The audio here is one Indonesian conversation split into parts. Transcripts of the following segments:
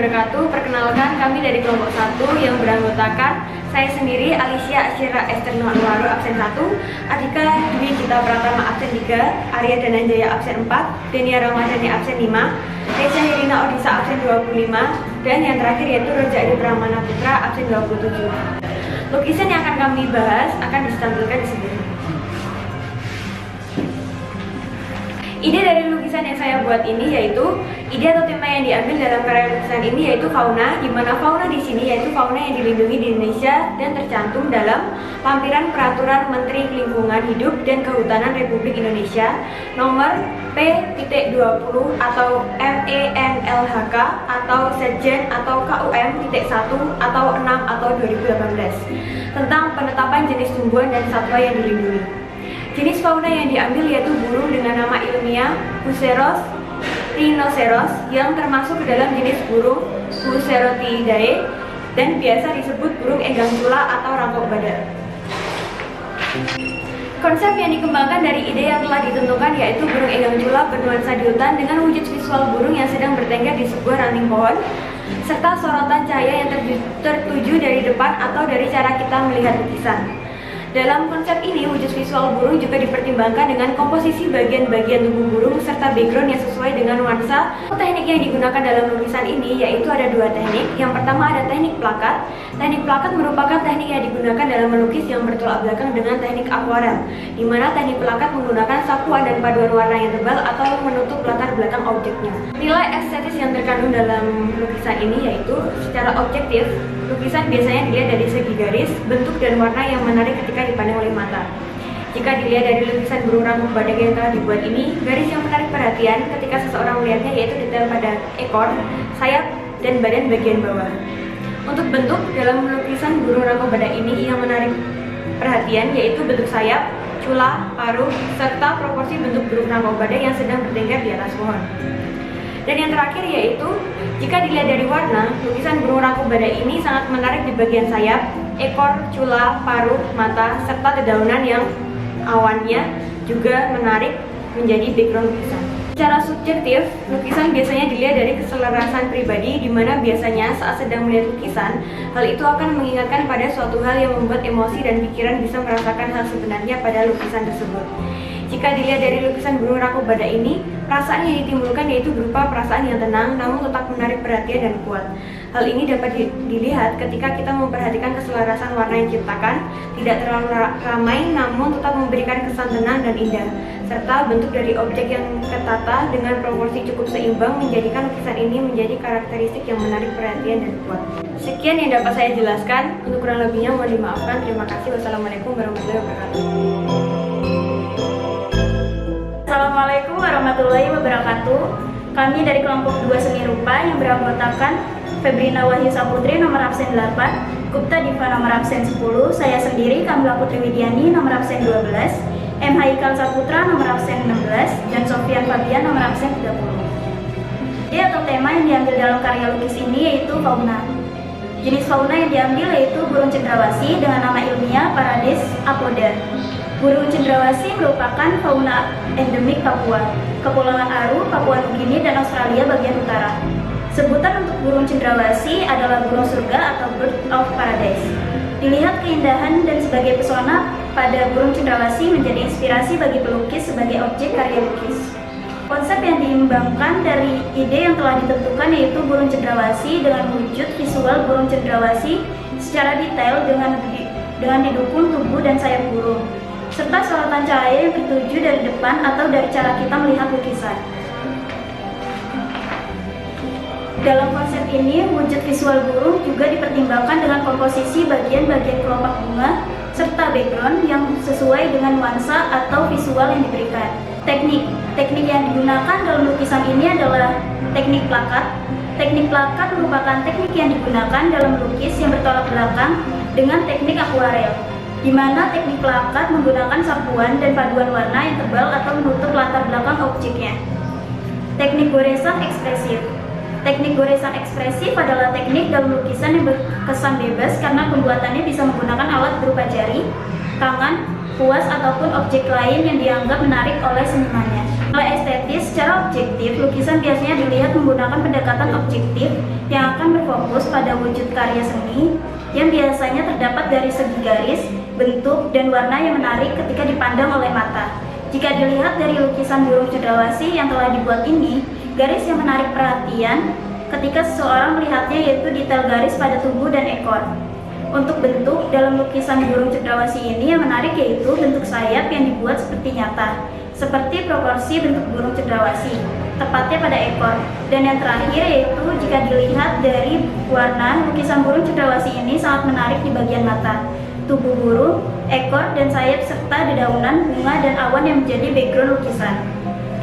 wabarakatuh. Perkenalkan, kami dari kelompok 1 yang beranggotakan saya sendiri, Alicia Asyira Esther Nuwaru absen 1, Adika Dwi Gita Pratama absen 3, Arya Dananjaya absen 4, Denia Ramadhani absen 5, Reza Herina Odisa absen 25, dan yang terakhir yaitu Roja Edi Pramana Putra absen 27. Lukisan yang akan kami bahas akan ditampilkan di sini. Ide dari lukisan yang saya buat ini yaitu ide atau tema yang diambil dalam karya lukisan ini yaitu fauna, di mana fauna di sini yaitu fauna yang dilindungi di Indonesia dan tercantum dalam lampiran Peraturan Menteri Lingkungan Hidup dan Kehutanan Republik Indonesia nomor P.20 atau MENLHK atau Setjen atau KUM.1 atau 6 atau 2018 tentang penetapan jenis tumbuhan dan satwa yang dilindungi. Jenis fauna yang diambil yaitu burung dengan nama ilmiah Buceros rhinoceros yang termasuk ke dalam jenis burung Bucerotidae dan biasa disebut burung egang cula atau rangkok badak. Konsep yang dikembangkan dari ide yang telah ditentukan yaitu burung egang cula bernuansa di hutan dengan wujud visual burung yang sedang bertengger di sebuah ranting pohon serta sorotan cahaya yang tertuju dari depan atau dari cara kita melihat lukisan. Dalam konsep ini, wujud visual burung juga dipertimbangkan dengan komposisi bagian-bagian tubuh burung serta background yang sesuai dengan nuansa. Teknik yang digunakan dalam lukisan ini yaitu ada dua teknik. Yang pertama ada teknik plakat. Teknik plakat merupakan teknik yang digunakan dalam melukis yang bertolak belakang dengan teknik akuarel, di mana teknik plakat menggunakan sapuan dan paduan warna yang tebal atau menutup latar belakang objeknya. Nilai estetis yang terkandung dalam lukisan ini yaitu secara objektif, lukisan biasanya dilihat dari segi garis, bentuk, dan warna yang menarik ketika dipandang oleh mata. Jika dilihat dari lukisan burung rangkong badak yang telah dibuat ini, garis yang menarik perhatian ketika seseorang melihatnya yaitu detail pada ekor, sayap, dan badan bagian bawah. Untuk bentuk dalam lukisan burung rangkong badak ini yang menarik perhatian yaitu bentuk sayap, cula, paruh, serta proporsi bentuk burung rangkong badak yang sedang bertengger di atas pohon. Dan yang terakhir yaitu, jika dilihat dari warna, lukisan burung rangkong badak ini sangat menarik di bagian sayap, ekor, cula, paruh, mata, serta dedaunan yang awannya juga menarik menjadi background lukisan. Secara subjektif, lukisan biasanya dilihat dari keselarasan pribadi, di mana biasanya saat sedang melihat lukisan, hal itu akan mengingatkan pada suatu hal yang membuat emosi dan pikiran bisa merasakan hal sebenarnya pada lukisan tersebut. Jika dilihat dari lukisan burung rangkong badak ini, perasaan yang ditimbulkan yaitu berupa perasaan yang tenang namun tetap menarik perhatian dan kuat. Hal ini dapat dilihat ketika kita memperhatikan keselarasan warna yang diciptakan, tidak terlalu ramai namun tetap memberikan kesan tenang dan indah, serta bentuk dari objek yang tertata dengan proporsi cukup seimbang menjadikan lukisan ini menjadi karakteristik yang menarik perhatian dan kuat. Sekian yang dapat saya jelaskan, untuk kurang lebihnya mohon dimaafkan. Terima kasih. Wassalamualaikum warahmatullahi wabarakatuh. Assalamualaikum warahmatullahi wabarakatuh. Kami dari kelompok 2 seni rupa yang beranggotakan Febrina Wahyu Saputri nomor absen 8, Gupta Diva nomor absen 10, saya sendiri Kamila Putri Widiani nomor absen 12, M. Haikal Saputra nomor absen 16, dan Sofian Fabian nomor absen 30. Ide atau tema yang diambil dalam karya lukis ini yaitu fauna. Jenis fauna yang diambil yaitu burung cendrawasih dengan nama ilmiah Parades apoda. Burung cendrawasih merupakan fauna endemik Papua, Kepulauan Aru, Papua Nugini, dan Australia bagian utara. Sebutan untuk burung cendrawasih adalah burung surga atau bird of paradise. Dilihat keindahan dan sebagai pesona pada burung cendrawasih menjadi inspirasi bagi pelukis sebagai objek karya lukis. Konsep yang diimbangkan dari ide yang telah ditentukan yaitu burung cendrawasih dengan wujud visual burung cendrawasih secara detail dengan didukung tubuh dan sayap burung, serta sorotan cahaya yang tertuju dari depan atau dari cara kita melihat lukisan. Dalam konsep ini, wujud visual burung juga dipertimbangkan dengan komposisi bagian-bagian kelopak bunga serta background yang sesuai dengan nuansa atau visual yang diberikan. Teknik yang digunakan dalam lukisan ini adalah teknik plakat. Teknik plakat merupakan teknik yang digunakan dalam lukis yang bertolak belakang dengan teknik akuarel, di mana teknik plakat menggunakan sapuan dan paduan warna yang tebal atau menutup latar belakang objeknya. Teknik goresan ekspresif. Teknik goresan ekspresif adalah teknik dalam lukisan yang berkesan bebas karena pembuatannya bisa menggunakan alat berupa jari, tangan, kuas, ataupun objek lain yang dianggap menarik oleh senimannya. Nilai estetis secara objektif, lukisan biasanya dilihat menggunakan pendekatan objektif yang akan berfokus pada wujud karya seni yang biasanya terdapat dari segi garis, bentuk, dan warna yang menarik ketika dipandang oleh mata. Jika dilihat dari lukisan burung cendrawasih yang telah dibuat ini, garis yang menarik perhatian ketika seseorang melihatnya yaitu detail garis pada tubuh dan ekor. Untuk bentuk dalam lukisan burung cendrawasih ini yang menarik yaitu bentuk sayap yang dibuat seperti nyata, seperti proporsi bentuk burung cendrawasih, tepatnya pada ekor. Dan yang terakhir yaitu jika dilihat dari warna, lukisan burung cendrawasih ini sangat menarik di bagian mata, tubuh burung, ekor, dan sayap serta dedaunan, bunga, dan awan yang menjadi background lukisan.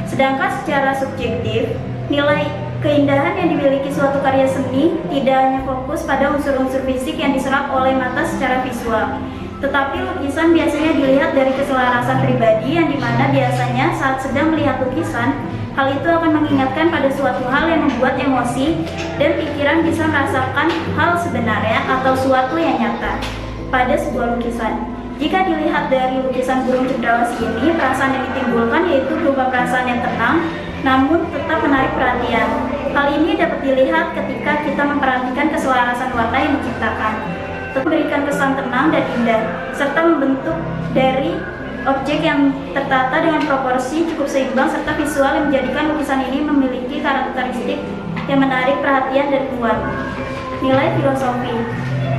Sedangkan secara subjektif, nilai keindahan yang dimiliki suatu karya seni tidak hanya fokus pada unsur-unsur fisik yang diserap oleh mata secara visual, tetapi lukisan biasanya dilihat dari keselarasan pribadi yang dimana biasanya saat sedang melihat lukisan, hal itu akan mengingatkan pada suatu hal yang membuat emosi dan pikiran bisa merasakan hal sebenarnya atau suatu yang nyata pada sebuah lukisan. Jika dilihat dari lukisan burung cendrawasih ini, perasaan yang ditimbulkan yaitu berupa perasaan yang tenang, namun tetap menarik perhatian. Hal ini dapat dilihat ketika kita memperhatikan keselarasan warna yang diciptakan, memberikan kesan tenang dan indah, serta membentuk dari objek yang tertata dengan proporsi cukup seimbang serta visual yang menjadikan lukisan ini memiliki karakteristik yang menarik perhatian dan kuat. Nilai filosofi.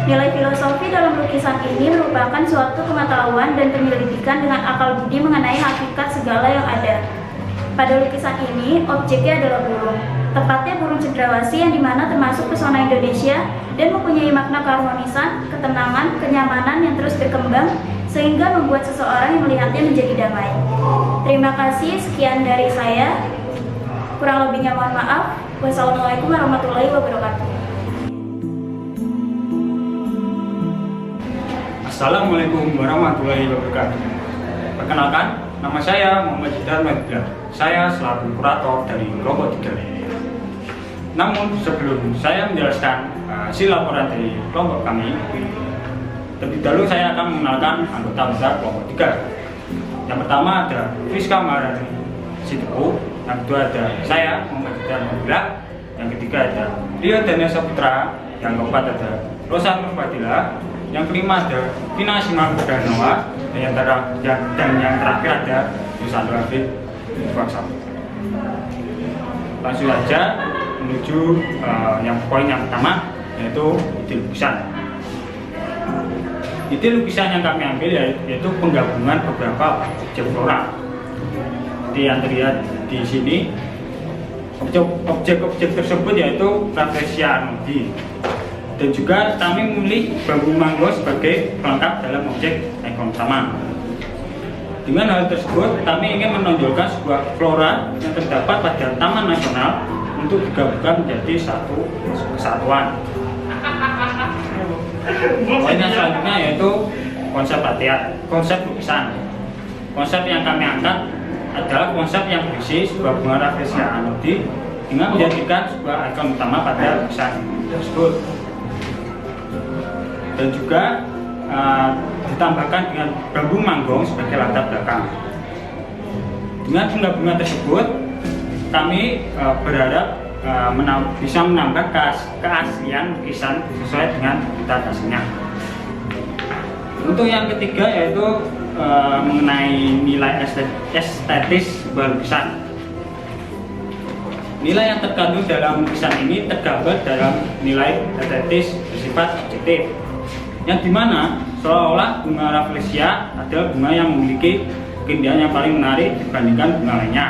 Nilai filosofi dalam lukisan ini merupakan suatu pengetahuan dan penyelidikan dengan akal budi mengenai hakikat segala yang ada. Pada lukisan ini, objeknya adalah burung, tepatnya burung cendrawasih yang dimana termasuk pesona Indonesia dan mempunyai makna keharmonisan, ketenangan, kenyamanan yang terus berkembang sehingga membuat seseorang yang melihatnya menjadi damai. Terima kasih, sekian dari saya. Kurang lebihnya mohon maaf. Wassalamualaikum warahmatullahi wabarakatuh. Assalamualaikum warahmatullahi wabarakatuh. Perkenalkan, nama saya Muhammad Jidan Magdar. Saya selaku kurator dari kelompok 3. Namun sebelum saya menjelaskan hasil laporan dari kelompok kami, terlebih dahulu saya akan mengenalkan anggota kelompok 3. Yang pertama ada Friska Maharani Sitepu, yang kedua ada saya Muhammad Jidan Magdar, yang ketiga ada Rio Daniel Saputra, yang keempat ada Rosa Nurfadila, yang kelima ada Vina Simang Berdanawa, dan yang terakhir ada Yusandro Afid Faksam. Langsung saja menuju yang poin yang pertama, yaitu ide lukisan. Ide lukisan yang kami ambil yaitu penggabungan beberapa objek flora. Seperti yang terlihat di sini, objek-objek tersebut yaitu Rafflesia arnoldi. Dan juga kami memilih bambu manggo sebagai pelengkap dalam objek ikon utama. Dengan hal tersebut, kami ingin menonjolkan sebuah flora yang terdapat pada Taman Nasional untuk digabungkan menjadi satu kesatuan. Poin yang selanjutnya yaitu konsep lukisan. Konsep yang kami angkat adalah konsep yang berisi sebuah bunga Rafflesia arnoldi dengan menjadikan sebuah ikon utama pada lukisan tersebut. Dan juga ditambahkan dengan bambu manggong sebagai latar belakang. Dengan penggabungan tersebut, kami berharap bisa menambah keaslian lukisan sesuai dengan habitat aslinya. Untuk yang ketiga yaitu mengenai nilai estetis sebuah lukisan. Nilai yang terkandung dalam lukisan ini tergambar dalam nilai estetis bersifat objektif, yang dimana seolah-olah bunga Rafflesia adalah bunga yang memiliki keindahan yang paling menarik dibandingkan bunga lainnya.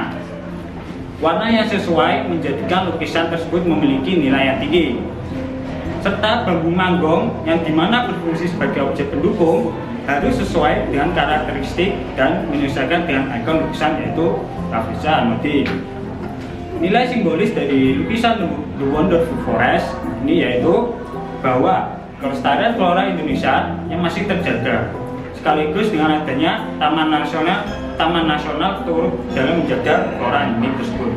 Warna yang sesuai menjadikan lukisan tersebut memiliki nilai yang tinggi, serta bambu manggong yang dimana berfungsi sebagai objek pendukung harus sesuai dengan karakteristik dan menyesuaikan dengan ikon lukisan yaitu Rafflesia arnoldi. Nilai simbolis dari lukisan The Wonderful Forest ini yaitu bahwa kelestarian flora Indonesia yang masih terjaga, sekaligus dengan adanya Taman Nasional turut dalam menjaga flora ini tersebut.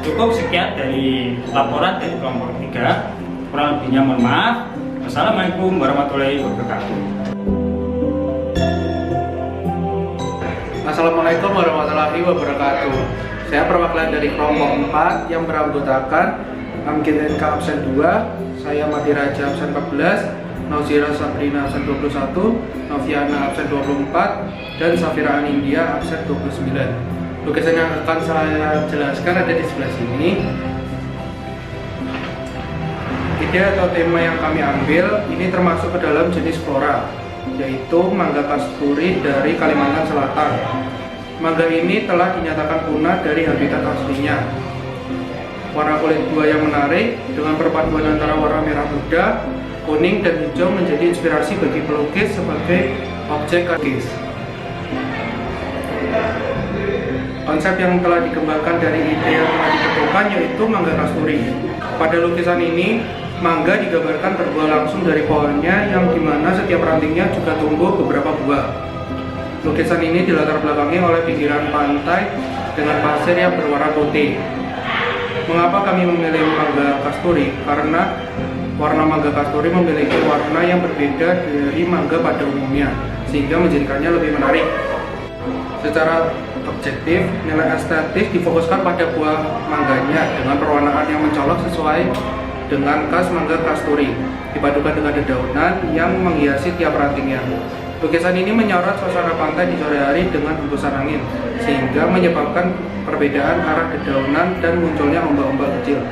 Cukup sekian dari laporan dari kelompok 3. Kurang lebihnya mohon maaf. Wassalamualaikum warahmatullahi wabarakatuh. Assalamualaikum warahmatullahi wabarakatuh. Saya perwakilan dari kelompok 4 yang beranggotakan Amgit NK absen 2, saya Mati Raja absen 14, Nauzira Sabrina absen 21, Noviana absen 24, dan Safira Anindya absen 29. Lukisan yang akan saya jelaskan ada di sebelah sini. Ide atau tema yang kami ambil ini termasuk ke dalam jenis flora, yaitu mangga kasturi dari Kalimantan Selatan. Mangga ini telah dinyatakan punah dari habitat aslinya. Warna kulit buah yang menarik dengan perpaduan antara warna merah muda, kuning, dan hijau menjadi inspirasi bagi pelukis sebagai objek lukis. Konsep yang telah dikembangkan dari ide yang telah ditentukan yaitu mangga kasturi. Pada lukisan ini, mangga digambarkan terbuah langsung dari pohonnya yang dimana setiap rantingnya juga tumbuh beberapa buah. Lukisan ini dilatar belakangi oleh pinggiran pantai dengan pasir yang berwarna putih. Mengapa kami memilih mangga kasturi? Karena warna mangga kasturi memiliki warna yang berbeda dari mangga pada umumnya, sehingga menjadikannya lebih menarik. Secara objektif, nilai estetis difokuskan pada buah mangganya dengan perwarnaan yang mencolok sesuai dengan khas mangga kasturi, dipadukan dengan dedaunan yang menghiasi tiap rantingnya. Lukisan ini menyorot suasana pantai di sore hari dengan hembusan angin, sehingga menyebabkan perbedaan arah dedaunan dan munculnya ombak-ombak kecil.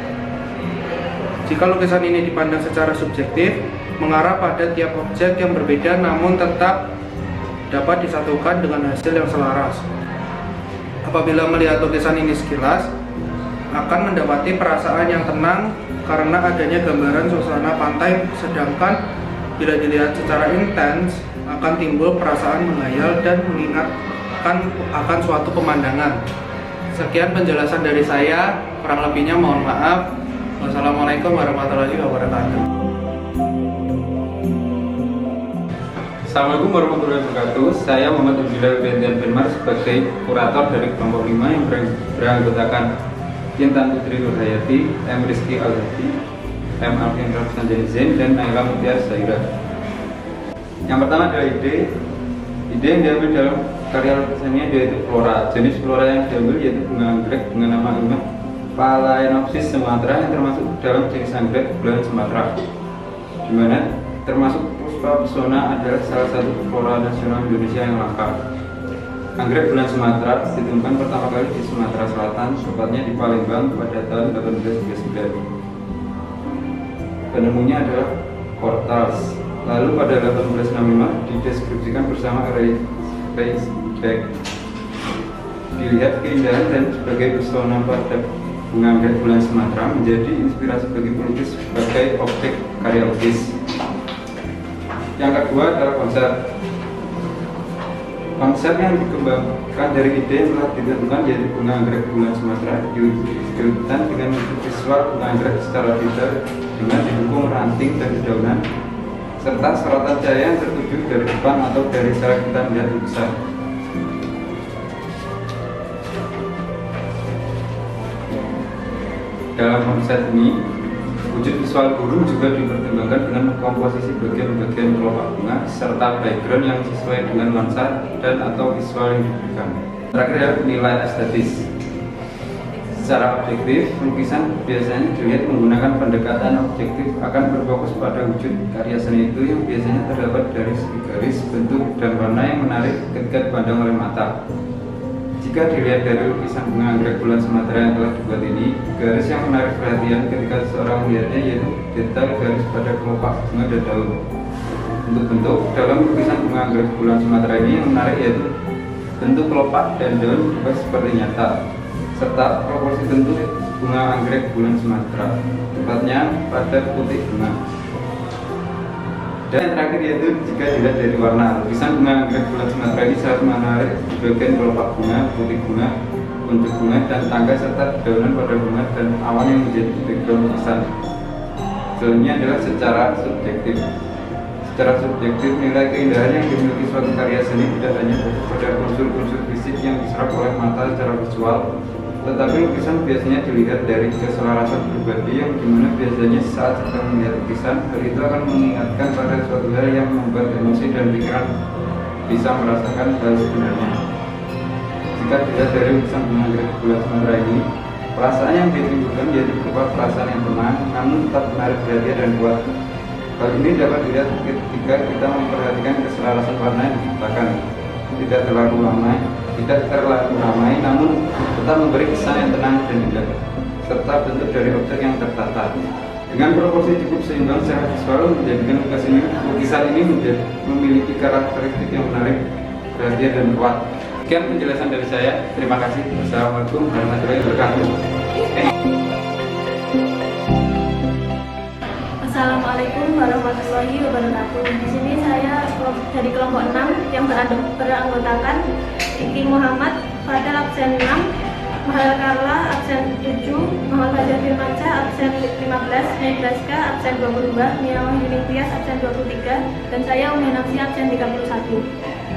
Jika lukisan ini dipandang secara subjektif, mengarah pada tiap objek yang berbeda namun tetap dapat disatukan dengan hasil yang selaras. Apabila melihat lukisan ini sekilas, akan mendapati perasaan yang tenang karena adanya gambaran suasana pantai, sedangkan bila dilihat secara intens akan timbul perasaan menghayal dan mengingatkan akan suatu pemandangan. Sekian penjelasan dari saya, kurang lebihnya mohon maaf. Wassalamualaikum warahmatullahi wabarakatuh. Assalamualaikum warahmatullahi wabarakatuh. Saya Muhammad Abdillah Bendian Benmar sebagai kurator dari kelompok 5 yang beranggotakan Intan Putri Nurhayati, M. Rizky Al-Hadi, M. Alvin Rafsanjani Zain, dan Naila Mutiar Zaira. Yang pertama adalah ide yang diambil dalam karya lukisannya yaitu flora. Jenis flora yang diambil yaitu bunga anggrek dengan nama imut Phalaenopsis Sumatra yang termasuk dalam jenis anggrek bulan Sumatera, di mana termasuk Puspa Pesona adalah salah satu flora nasional Indonesia yang langka. Anggrek bulan Sumatera ditemukan pertama kali di Sumatera Selatan, tepatnya di Palembang pada tahun 1839. Penemunya adalah Cortals. Lalu pada 1865 dideskripsikan bersama Reisbeck. Dilihat keindahan dan sebagai pesona pada bunga anggrek bulan Sumatera menjadi inspirasi bagi pelukis sebagai objek karya lukis. Yang kedua adalah konsep yang dikembangkan dari ide yang telah ditentukan yaitu bunga anggrek bulan Sumatera diwujudkan dengan visual bunga anggrek secara detail dengan didukung ranting dan dedaunan serta sorotan cahaya yang tertuju dari depan atau dari cara kita melihat lukisan. Dalam konsep ini, wujud visual burung juga dipertimbangkan dengan komposisi bagian-bagian kelopak bunga serta background yang sesuai dengan nuansa dan atau visual yang diberikan. Terakhir adalah nilai estetis. Secara objektif, lukisan biasanya dilihat menggunakan pendekatan objektif akan berfokus pada wujud karya seni itu yang biasanya terdapat dari segi garis, bentuk, dan warna yang menarik ketika dipandang oleh mata. Jika dilihat dari lukisan bunga anggrek bulan Sumatera yang telah dibuat ini, garis yang menarik perhatian ketika seseorang melihatnya yaitu detail garis pada kelopak bunga dan daun. Bentuk-bentuk dalam lukisan bunga anggrek bulan Sumatera ini yang menarik yaitu bentuk kelopak dan daun juga seperti nyata, serta proporsi bentuk bunga anggrek bulan Sumatera, tepatnya pada putih bunga. Dan yang terakhir yaitu jika dilihat dari warna, lukisan bunga anggrek bulan Sumatera ini sangat menarik di bagian kelopak bunga, putih bunga, kuncup bunga, dan tangga serta dedaunan pada bunga dan awan yang menjadi background lukisan. Selanjutnya adalah secara subjektif. Secara subjektif, nilai keindahan yang dimiliki suatu karya seni tidak hanya pada unsur-unsur fisik yang diserap oleh mata secara visual, tetapi lukisan biasanya dilihat dari keselarasan pribadi yang dimana biasanya saat sedang melihat lukisan, hal itu akan mengingatkan pada suatu hal yang membuat emosi dan pikiran bisa merasakan hal sebenarnya. Jika dilihat dari lukisan bunga anggrek bulan Sumatera ini, Perasaan yang ditimbulkan yaitu berupa perasaan yang tenang, namun tetap menarik perhatian dan kuat. Hal ini dapat dilihat ketika kita memperhatikan keselarasan warna yang diciptakan. Tidak terlalu ramai, namun tetap memberi kesan yang tenang dan indah, serta bentuk dari objek yang tertata. Dengan proporsi cukup seimbang secara visual menjadikan lukisan ini memiliki karakteristik yang menarik, perhatian dan kuat. Sekian penjelasan dari saya. Terima kasih. Wassalamualaikum warahmatullahi wabarakatuh. Assalamualaikum warahmatullahi wabarakatuh. Di sini saya dari kelompok 6 yang beranggotakan Iki Muhammad, Fadel absen 6, Mahal Karla absen 7, Muhammad Fajar Firmansyah absen 15, Nebraska absen 22, Mia Wahyuni Tias absen 23, dan saya Umi Nafsi absen 31.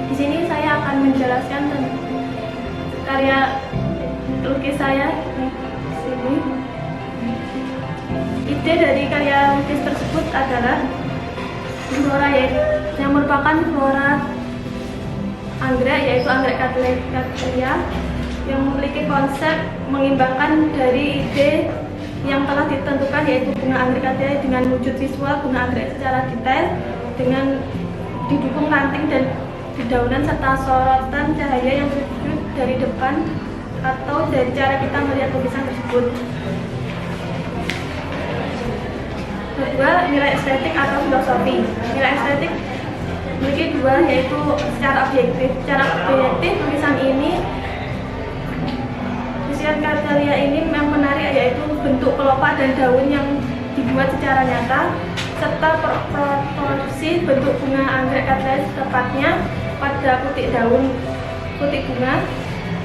Di sini saya akan menjelaskan tentang karya lukis saya di sini. Ide dari karya lukis tersebut adalah flora yang merupakan flora anggrek, yaitu anggrek Cattleya, yang memiliki konsep mengimbangkan dari ide yang telah ditentukan, yaitu bunga anggrek Cattleya dengan wujud visual bunga anggrek secara detail dengan didukung ranting dan dedaunan serta sorotan cahaya yang terwujud dari depan atau dari cara kita melihat lukisan tersebut. Kedua, nilai estetik atau filosofi. Nilai estetik memiliki dua, yaitu secara objektif. Secara objektif, lukisan Cattleya ini yang menarik, yaitu bentuk kelopak dan daun yang dibuat secara nyata, serta proporsi bentuk bunga anggrek Cattleya tepatnya pada putik daun, putik bunga.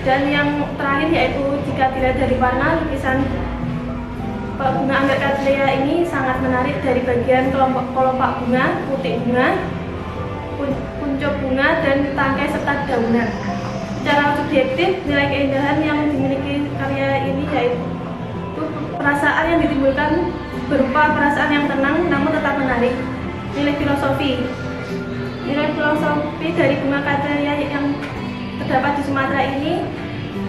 Dan yang terakhir, yaitu jika dilihat dari warna, lukisan bunga anggrek Cattleya ini sangat menarik dari bagian kelopak bunga, putik bunga, kuncup bunga, dan tangkai serta daunan. Secara subjektif, nilai keindahan yang dimiliki karya ini yaitu perasaan yang ditimbulkan berupa perasaan yang tenang namun tetap menarik. Nilai filosofi dari bunga Cattleya yang terdapat di Sumatera ini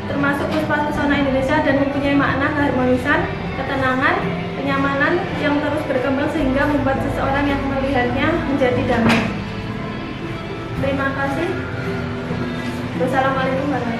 termasuk puspa pesona Indonesia dan mempunyai makna keharmonisan, ketenangan, kenyamanan yang terus berkembang sehingga membuat seseorang yang melihatnya menjadi damai. Terima kasih. Wassalamualaikum warahmatullahi wabarakatuh.